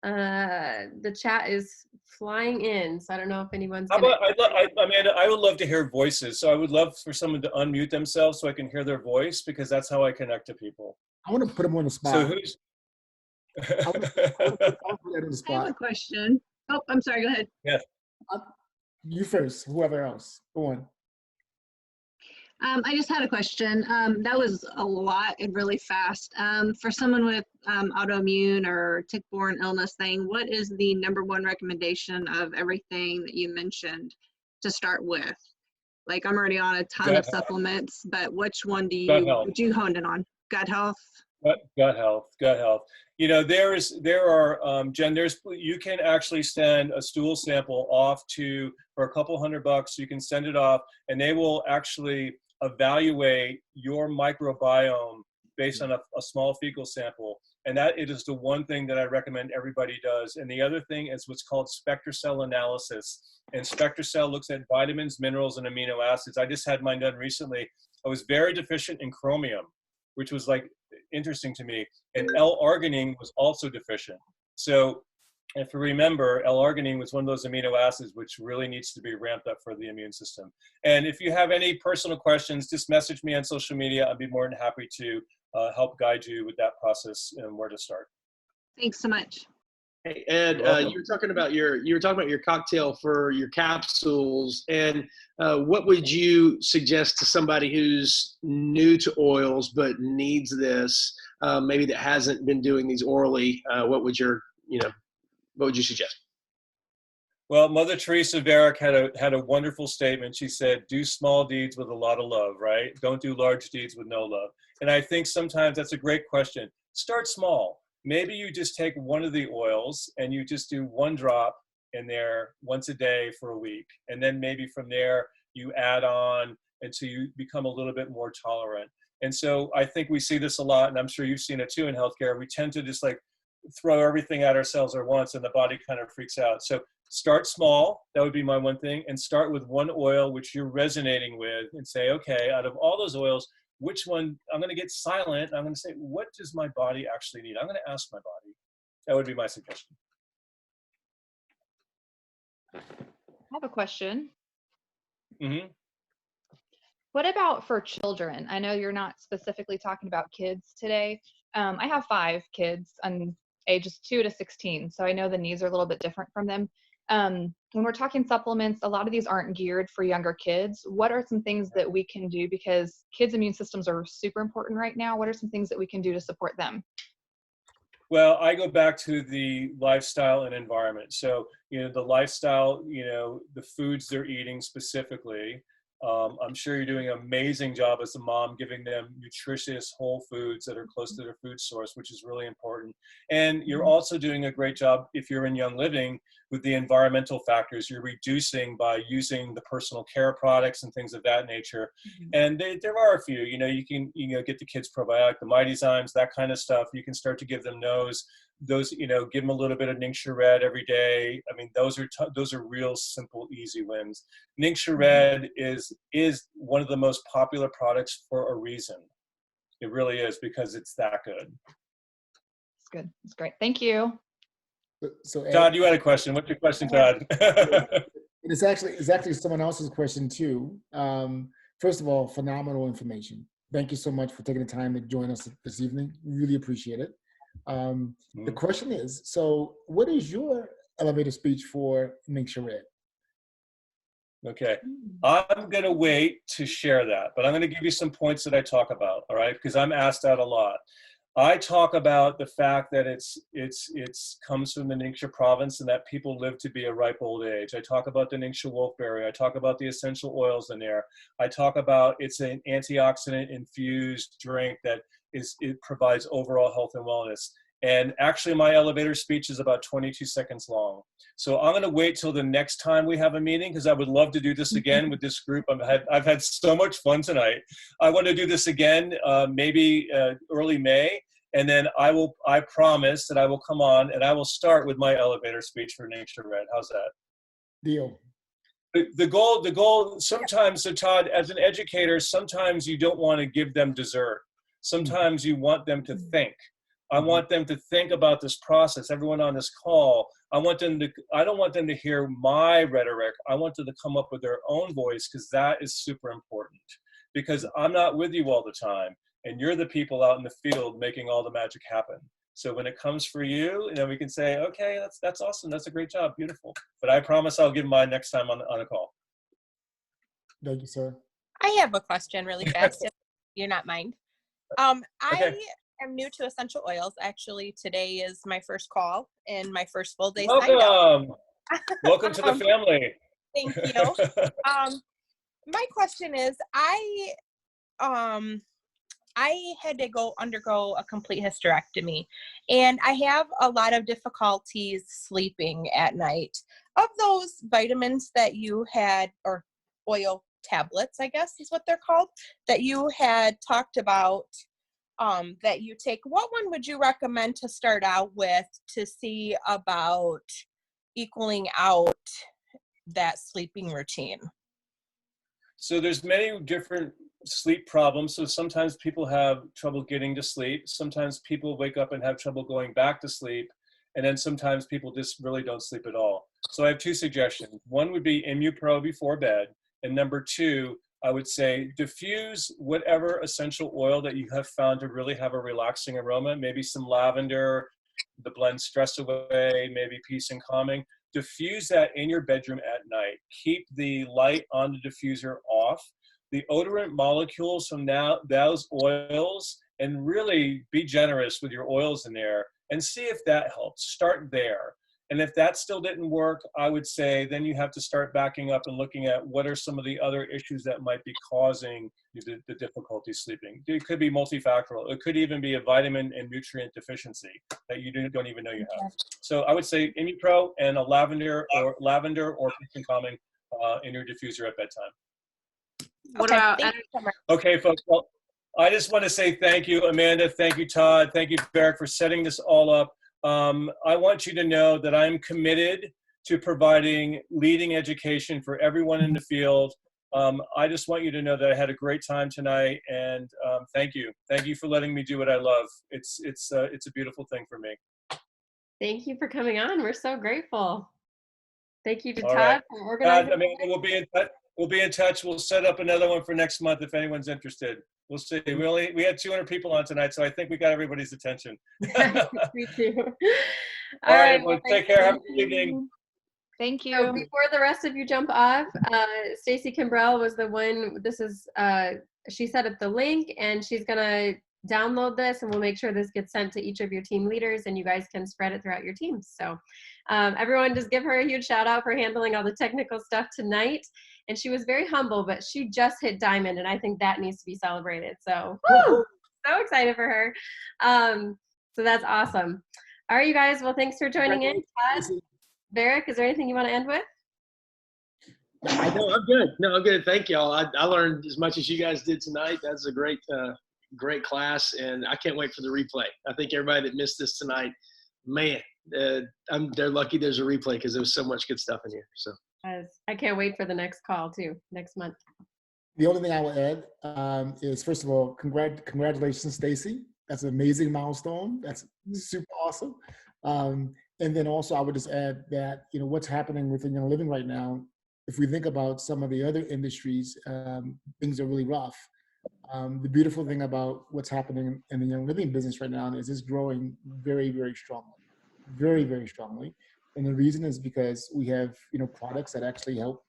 The chat is flying in, so I don't know if anyone's gonna... Amanda, I would love to hear voices. So I would love for someone to unmute themselves so I can hear their voice, because that's how I connect to people. I want to put them on the spot. So who's... I have a question. Oh, I'm sorry, go ahead. Yes. You first, whoever else. Go on. I just had a question. That was a lot and really fast. For someone with autoimmune or tick-borne illness thing, what is the #1 recommendation of everything that you mentioned to start with? Like, I'm already on a ton of supplements, but which one would you hone in on? Gut health? Gut health. You know, there are, Jen, you can actually send a stool sample off for a couple $100. You can send it off and they will actually evaluate your microbiome based on a small fecal sample. And that it is the one thing that I recommend everybody does. And the other thing is what's called SpectraCell analysis. And SpectraCell looks at vitamins, minerals, and amino acids. I just had mine done recently. I was very deficient in chromium, which was like interesting to me. And L-arginine was also deficient. So if you remember, L-arginine was one of those amino acids which really needs to be ramped up for the immune system. And if you have any personal questions, just message me on social media. I'd be more than happy to help guide you with that process and where to start. Thanks so much. Hey, Ed, you were talking about your cocktail for your capsules, and what would you suggest to somebody who's new to oils but needs this, maybe that hasn't been doing these orally? What would you suggest? Well, Mother Teresa of Avila had a wonderful statement. She said, "Do small deeds with a lot of love," right? Don't do large deeds with no love. And I think sometimes that's a great question. Start small. Maybe you just take one of the oils and you just do 1 drop in there once a day for a week. And then maybe from there you add on until you become a little bit more tolerant. And so I think we see this a lot, and I'm sure you've seen it too in healthcare. We tend to just like throw everything at ourselves at once and the body kind of freaks out. So start small. That would be my one thing. And start with one oil which you're resonating with and say, okay, out of all those oils, which one, I'm going to get silent. I'm going to say, what does my body actually need? I'm going to ask my body. That would be my suggestion. I have a question. Mm-hmm. What about for children? I know you're not specifically talking about kids today. I have 5 kids on ages 2 to 16, so I know the needs are a little bit different from them. When we're talking supplements, a lot of these aren't geared for younger kids. What are some things that we can do, because kids' immune systems are super important right now? What are some things that we can do to support them? Well, I go back to the lifestyle and environment. So, the lifestyle, the foods they're eating specifically. I'm sure you're doing an amazing job as a mom, giving them nutritious whole foods that are close to their food source, which is really important. And you're also doing a great job, if you're in Young Living, with the environmental factors. You're reducing by using the personal care products and things of that nature. And there are a few, you can get the kids probiotic, the Mightyzymes, that kind of stuff. You can start to give them those, give them a little bit of Ningxia Red every day. I mean, those are real simple, easy wins. Ningxia Red is one of the most popular products for a reason. It really is, because it's that good. It's good. It's great. Thank you. So Ed, Todd, you had a question. What's your question, Todd? it's actually someone else's question too. First of all, phenomenal information. Thank you so much for taking the time to join us this evening. Really appreciate it. The question is, so what is your elevator speech for Ningxia Red? Okay, I'm going to wait to share that, but I'm going to give you some points that I talk about, all right? Because I'm asked that a lot. I talk about the fact that it's comes from the Ningxia province and that people live to be a ripe old age. I talk about the Ningxia wolfberry. I talk about the essential oils in there. I talk about it's an antioxidant infused drink that it provides overall health and wellness. And actually my elevator speech is about 22 seconds long. So I'm going to wait till the next time we have a meeting, because I would love to do this again with this group. I've had so much fun tonight. I want to do this again, maybe early May. And then I promise that I will come on and I will start with my elevator speech for Ningxia Red. How's that? Deal. The goal sometimes, so Todd, as an educator, sometimes you don't want to give them dessert. Sometimes you want them to think. I want them to think about this process. Everyone on this call, I don't want them to hear my rhetoric. I want them to come up with their own voice, because that is super important. Because I'm not with you all the time, and you're the people out in the field making all the magic happen. So when it comes for you, we can say, okay, that's awesome. That's a great job. Beautiful. But I promise I'll give mine next time on a call. Thank you, sir. I have a question really fast, if you're not mind. Okay. I am new to essential oils. Actually, today is my first call and my first full day sign up. Welcome. Welcome to the family. Thank you. My question is, I had to undergo a complete hysterectomy, and I have a lot of difficulties sleeping at night. Of those vitamins that you had, or oil tablets, I guess is what they're called, that you had talked about, that you take, what one would you recommend to start out with to see about equaling out that sleeping routine? So there's many different sleep problems. So sometimes people have trouble getting to sleep. Sometimes people wake up and have trouble going back to sleep. And then sometimes people just really don't sleep at all. So I have 2 suggestions. One would be ImmuPro before bed. And number 2, I would say diffuse whatever essential oil that you have found to really have a relaxing aroma. Maybe some lavender, the blend stress away, maybe peace and calming. Diffuse that in your bedroom at night. Keep the light on the diffuser off. The odorant molecules from those oils, and really be generous with your oils in there and see if that helps. Start there. And if that still didn't work, I would say then you have to start backing up and looking at what are some of the other issues that might be causing the difficulty sleeping. It could be multifactorial. It could even be a vitamin and nutrient deficiency that you don't even know you have. So I would say ImmuPro and a lavender or peace and calming in your diffuser at bedtime. What Okay, about thank you so much. Okay, folks. Well, I just want to say thank you, Amanda. Thank you, Todd. Thank you, Barrick, for setting this all up. I want you to know that I'm committed to providing leading education for everyone in the field. I just want you to know that I had a great time tonight, and thank you. Thank you for letting me do what I love. It's a beautiful thing for me. Thank you for coming on. We're so grateful. Thank you to All Todd right. for organizing. Amanda, we'll be in touch. We'll be in touch. We'll set up another one for next month if anyone's interested. We'll see. We had 200 people on tonight, so I think we got everybody's attention. Me too. All right. Well, Well, take care. Have a good evening. Thank So you. before the rest of you jump off, Stacy Kimbrell was the one. This is she set up the link, and she's gonna download this, and we'll make sure this gets sent to each of your team leaders, and you guys can spread it throughout your teams. So everyone, just give her a huge shout out for handling all the technical stuff tonight. And she was very humble, but she just hit diamond, and I think that needs to be celebrated. So woo, so excited for her. So that's awesome. All right, you guys. Well, thanks for joining in. Todd, Derek, is there anything you want to end with? No, I'm good. No, I'm good. Thank y'all. I learned as much as you guys did tonight. That's a great class, and I can't wait for the replay. I think everybody that missed this tonight, man, they're lucky there's a replay because there was so much good stuff in here. So I can't wait for the next call too, next month. The only thing I will add is, first of all, congratulations, Stacy. That's an amazing milestone. That's super awesome. And then also, I would just add that, you know, what's happening within Young Living right now, if we think about some of the other industries, things are really rough. The beautiful thing about what's happening in the Young Living business right now is it's growing very, very strongly, very, very strongly. And the reason is because we have, you know, products that actually help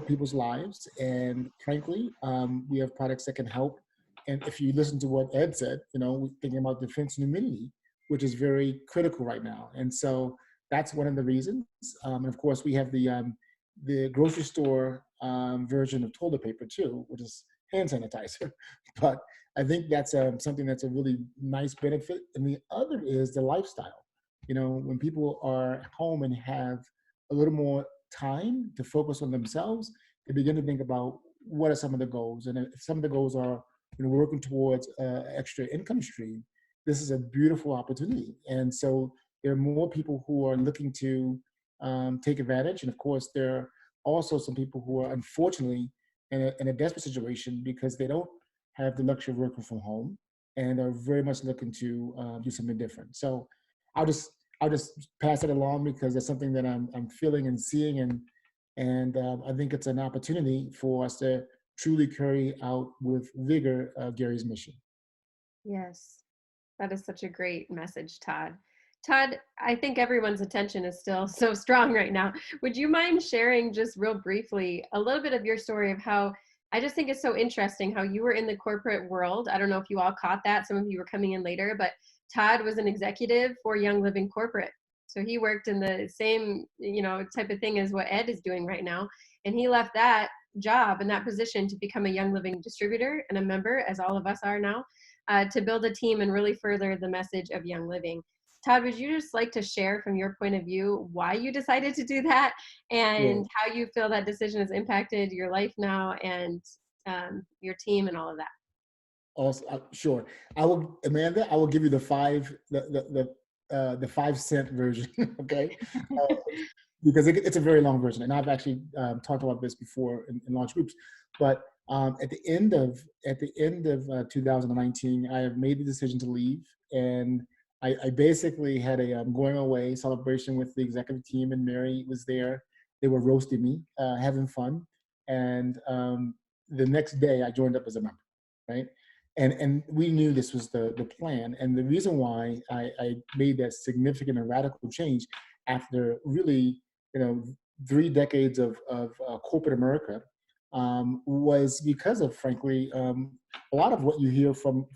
people's lives. And frankly, we have products that can help. And if you listen to what Ed said, you know, we're thinking about defense and immunity, which is very critical right now. And so that's one of the reasons. And of course, we have the grocery store version of toilet paper too, which is hand sanitizer. But I think that's something that's a really nice benefit. And the other is the lifestyle. You know, when people are home and have a little more time to focus on themselves, they begin to think about what are some of the goals. And if some of the goals are, you know, working towards extra income stream, this is a beautiful opportunity. And so there are more people who are looking to take advantage. And of course, there are also some people who are unfortunately in a desperate situation because they don't have the luxury of working from home and are very much looking to do something different. So I'll just pass it along because that's something that I'm feeling and seeing, and I think it's an opportunity for us to truly carry out with vigor Gary's mission. Yes, that is such a great message, Todd. Todd, I think everyone's attention is still so strong right now. Would you mind sharing just real briefly a little bit of your story of how, I just think it's so interesting how you were in the corporate world. I don't know if you all caught that. Some of you were coming in later, but Todd was an executive for Young Living Corporate. So he worked in the same, you know, type of thing as what Ed is doing right now. And he left that job and that position to become a Young Living distributor and a member, as all of us are now, to build a team and really further the message of Young Living. Todd, would you just like to share from your point of view why you decided to do that and how you feel that decision has impacted your life now and your team and all of that? Also, sure. Amanda, I will give you the 5-cent version, okay? Because it's a very long version, and I've actually talked about this before in large groups. But at the end of 2019, I have made the decision to leave, and I basically had a going away celebration with the executive team, and Mary was there. They were roasting me, having fun, and the next day I joined up as a member, right? And we knew this was the plan. And the reason why I made that significant and radical change after really, 3 decades of corporate America was because of, frankly, a lot of what you hear from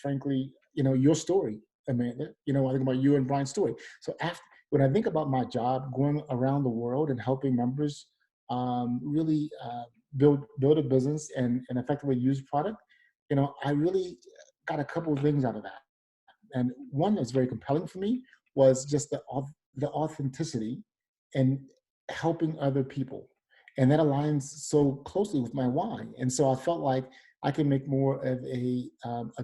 frankly, your story, Amanda. I think about you and Brian's story. So when I think about my job going around the world and helping members really build a business and effectively use product, I really got a couple of things out of that. And one that's very compelling for me was just the authenticity and helping other people. And that aligns so closely with my why. And so I felt like I can make more of a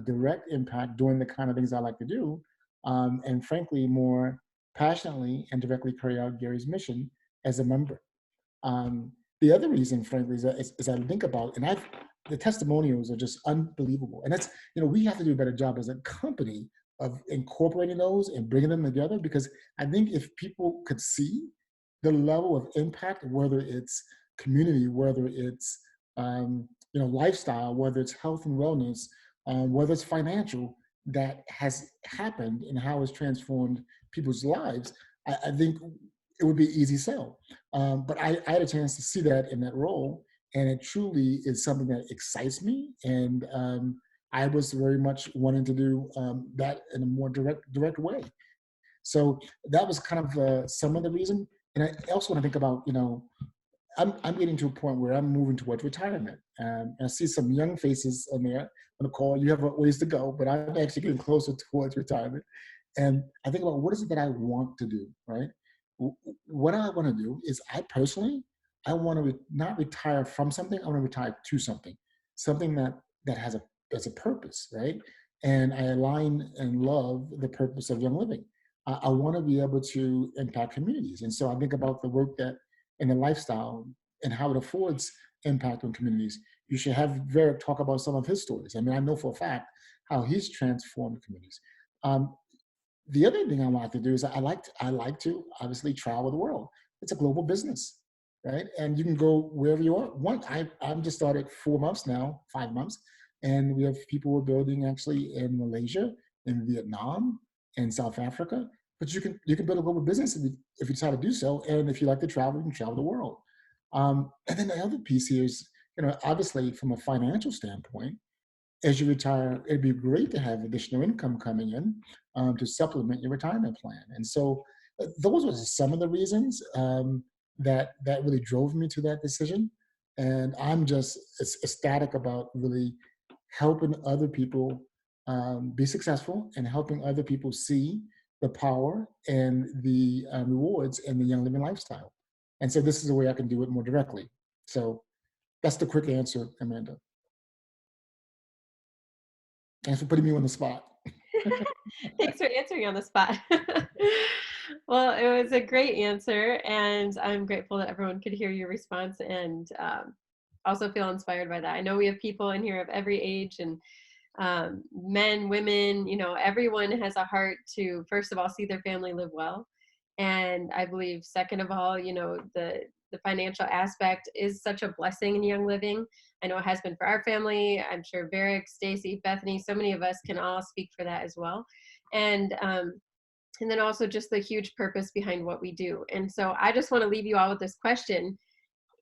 direct impact doing the kind of things I like to do. And frankly, more passionately and directly carry out Gary's mission as a member. The other reason, frankly, is I think about, and the testimonials are just unbelievable. And that's, we have to do a better job as a company incorporating those and bringing them together, because I think if people could see the level of impact, whether it's community, whether it's lifestyle, whether it's health and wellness, whether it's financial, that has happened and how it's transformed people's lives, I think it would be an easy sell. But I had a chance to see that in that role, and it truly is something that excites me. And I was very much wanting to do that in a more direct way. So that was kind of some of the reason. And I also want to think about, I'm getting to a point where I'm moving towards retirement. And I see some young faces on there on the call. You have a ways to go, but I'm actually getting closer towards retirement. And I think about, what is it that I want to do, right? What I want to do is, I want to not retire from something. I want to retire to something that has a purpose, right? And I align and love the purpose of Young Living. I want to be able to impact communities. And so I think about the work that, and the lifestyle, and how it affords impact on communities. You should have Varick talk about some of his stories. I mean, I know for a fact how he's transformed communities. The other thing I want to do is, I like to obviously travel the world. It's a global business, right? And you can go wherever you want. I'm just started 4 months now, 5 months, and we have people we're building actually in Malaysia, in Vietnam, and South Africa. But you can build a global business if you decide to do so. And if you like to travel, you can travel the world. And then the other piece here is, obviously from a financial standpoint, as you retire, it'd be great to have additional income coming in to supplement your retirement plan. And so those were some of the reasons that really drove me to that decision. And I'm just ecstatic about really helping other people be successful, and helping other people see the power and the rewards in the Young Living lifestyle. And so this is a way I can do it more directly. So that's the quick answer, Amanda. Thanks for putting me on the spot. Thanks for answering on the spot. Well, it was a great answer, and I'm grateful that everyone could hear your response, and also feel inspired by that. I know we have people in here of every age, and men, women, everyone has a heart to, first of all, see their family live well. And I believe, second of all, the financial aspect is such a blessing in Young Living. I know it has been for our family. I'm sure Varick, Stacy, Bethany, so many of us can all speak for that as well. And then also just the huge purpose behind what we do. And so I just want to leave you all with this question.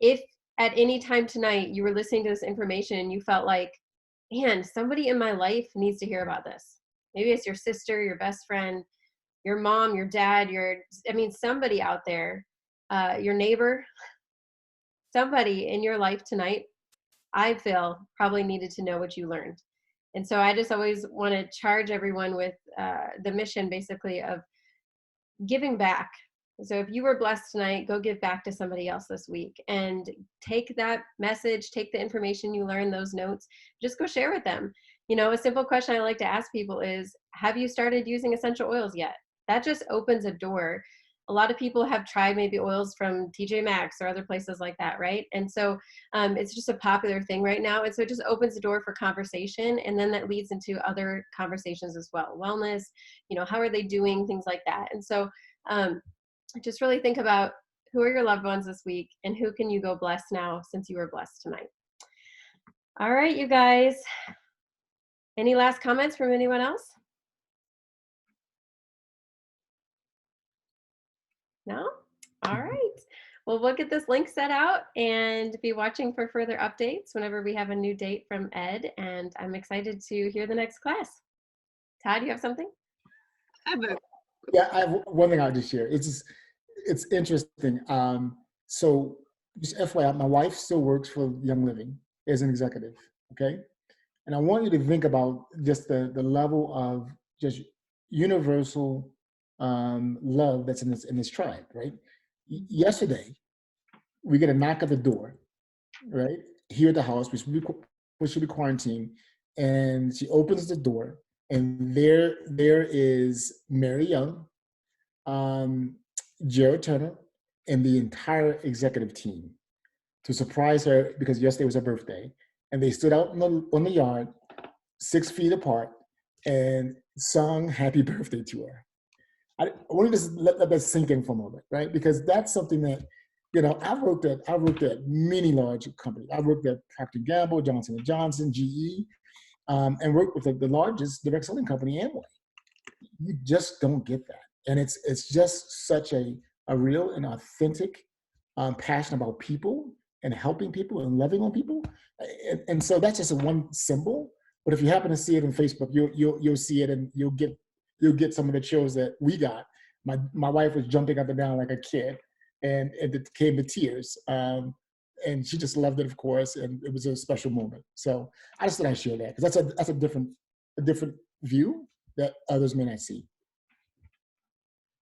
If at any time tonight you were listening to this information and you felt like, man, somebody in my life needs to hear about this. Maybe it's your sister, your best friend, your mom, your dad, somebody out there, your neighbor, somebody in your life tonight, I feel probably needed to know what you learned. And so I just always want to charge everyone with the mission, basically, of giving back. So if you were blessed tonight, go give back to somebody else this week, and take that message, take the information you learned, those notes, just go share with them. A simple question I like to ask people is, have you started using essential oils yet? That just opens a door. A lot of people have tried maybe oils from TJ Maxx or other places like that, right? And so it's just a popular thing right now. And so it just opens the door for conversation, and then that leads into other conversations as well. Wellness, how are they doing, things like that. And so just really think about, who are your loved ones this week, and who can you go bless now since you were blessed tonight. All right, you guys. Any last comments from anyone else? No? All right. Well, we'll get this link set out and be watching for further updates whenever we have a new date from Ed. And I'm excited to hear the next class. Todd, you have something? Yeah, I have one thing I'll just share. It's interesting. So just FYI, my wife still works for Young Living as an executive, okay? And I want you to think about just the level of just universal love that's in this tribe, right? Yesterday, we get a knock at the door, right? Here at the house, we should be quarantined, and she opens the door, and there is Mary Young, Jared Turner, and the entire executive team to surprise her, because yesterday was her birthday. And they stood out on the yard, 6 feet apart, and sung happy birthday to her. I want to just let that sink in for a moment, right? Because that's something that, I've worked at many large companies. I worked at Procter & Gamble, Johnson & Johnson, GE, and worked with the largest direct selling company, Amway. You just don't get that. And it's just such a real and authentic passion about people and helping people and loving on people. And so that's just one symbol. But if you happen to see it on Facebook, you'll see it, and you'll get some of the chills that we got. My wife was jumping up and down like a kid, and it came to tears. And she just loved it, of course, and it was a special moment. So I just thought I'd share that, because that's a different view that others may not see.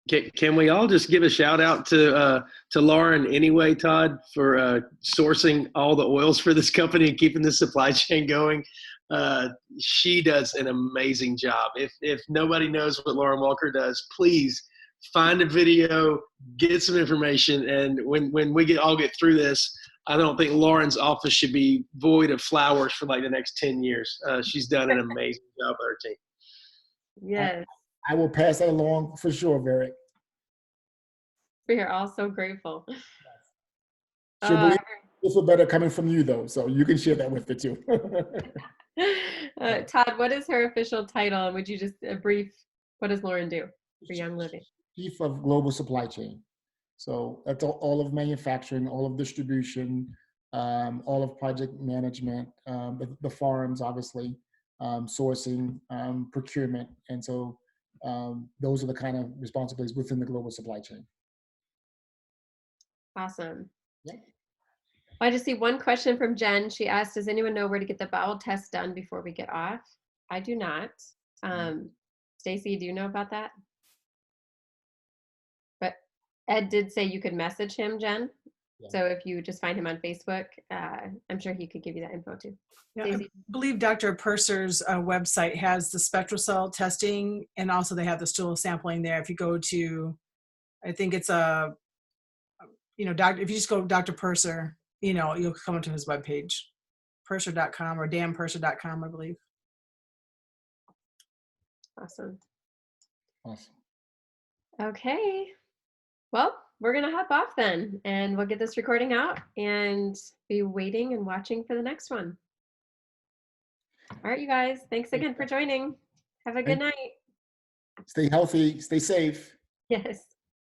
Can we all just give a shout out to Lauren anyway, Todd, for sourcing all the oils for this company and keeping the supply chain going? She does an amazing job. If nobody knows what Lauren Walker does, please find a video, get some information, and when we all get through this, I don't think Lauren's office should be void of flowers for like the next 10 years. She's done an amazing job with her team. Yes. I will pass that along for sure, Very. We are all so grateful. She'll believe this will better coming from you, though, so you can share that with her too. Todd, what is her official title? And would you just what does Lauren do for Young Living? Chief of Global Supply Chain. So that's all of manufacturing, all of distribution, all of project management, the farms, obviously, sourcing, procurement. And so those are the kind of responsibilities within the global supply chain. Awesome. Yeah. I just see one question from Jen. She asked, does anyone know where to get the bowel test done before we get off? I do not. Stacy, do you know about that? But Ed did say you could message him, Jen. Yeah. So if you just find him on Facebook, I'm sure he could give you that info too. Yeah, Stacey? I believe Dr. Purser's website has the spectral cell testing, and also they have the stool sampling there. If you go to, I think it's if you just go Dr. Purser, you'll come into his webpage, purser.com or danpurser.com, I believe. Awesome. Awesome. Okay. Well, we're going to hop off then, and we'll get this recording out and be waiting and watching for the next one. All right, you guys. Thanks again for joining. Have a good night. Stay healthy. Stay safe. Yes.